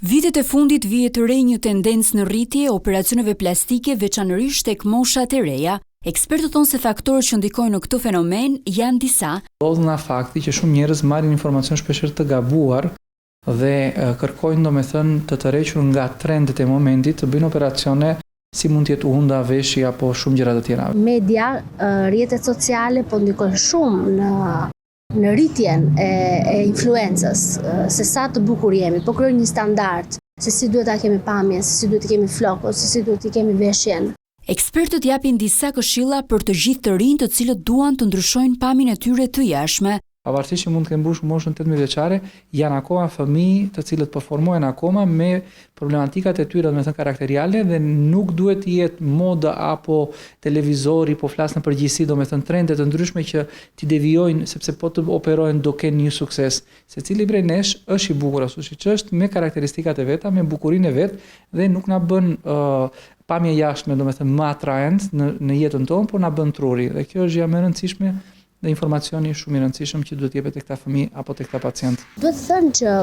Vitet e fundit vije të re një tendencë në rritje e operacioneve plastike veçanërisht tek moshat e reja. Ekspertët thonë se faktorët që ndikojnë në këtë fenomen janë disa. Ndodh nga fakti që shumë njerëz marrin informacion shpeshherë të gabuar dhe kërkojnë domethënë të tërhequr nga trendet e momentit, të bëjnë operacione si mund të jetë unda, veshje apo shumë gjëra të tjera. Media, rrjetet sociale po ndikojnë shumë në rritjen e influencës, se sa të bukur jemi, po krijojnë një standard, se si duhet ta kemi pamjen, se si duhet të kemi flokun, se si duhet të kemi veshjen. Ekspertët japin disa këshilla për të gjithë të rinjtë të cilët duan të ndryshojnë pamjen e tyre të jashtme. Pavarësisht që mund të kenë mbushur moshën 18 vjeçare, janë akoma fëmijë të cilët përformohen akoma me problematikat e tyre domethënë karakteriale dhe nuk duhet të jetë moda apo televizori, po flas në përgjithësi domethënë trende të ndryshme që t'i devijojnë sepse po të operojnë do kenë një sukses. Secili prej nesh është i bukur ashtu siç është me karakteristikat e veta, me bukurinë e vet dhe nuk na bën pamje jashtme domethënë më atraent në jetën tonë, por na bën truri. Dhe kjo është gjë më e rëndësishme dhe informacioni shumë i rëndësishëm që duhet jepet tek këta fëmijë apo tek këta pacient. Duhet të thënë që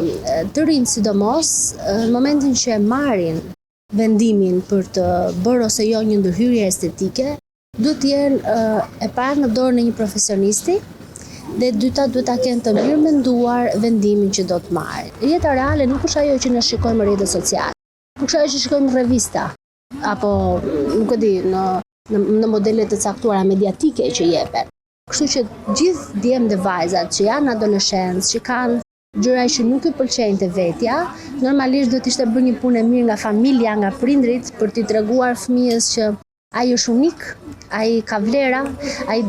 të rinjt sidomos në momentin që marrin vendimin për të bërë ose jo një ndërhyrje estetike, duhet të jenë e parë në dorën e një profesionisti dhe dyta duhet ta kenë të mirë menduar vendimin që do të marrin. Jeta reale nuk është ajo që ne shikojmë në rrjetet sociale. Nuk është ajo që shikojmë në revista apo nuk e di në modele të caktuara mediatike që jepen. Kështu që gjithë djemt dhe vajzat që janë adoleshencë, që kanë gjëra që nuk i pëlqejnë të vetja, normalisht do të ishte bërë një punë e mirë nga familja, nga prindrit për t'i treguar fëmijës që ai është unik, ai ka vlera, ai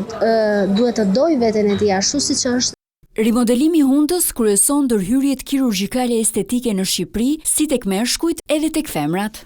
duhet të dojë veten e tij ashtu siç është. Rimodelimi i hundës kryeson ndërhyrjet kirurgjikale estetike në Shqipëri, si tek meshkujt edhe tek femrat.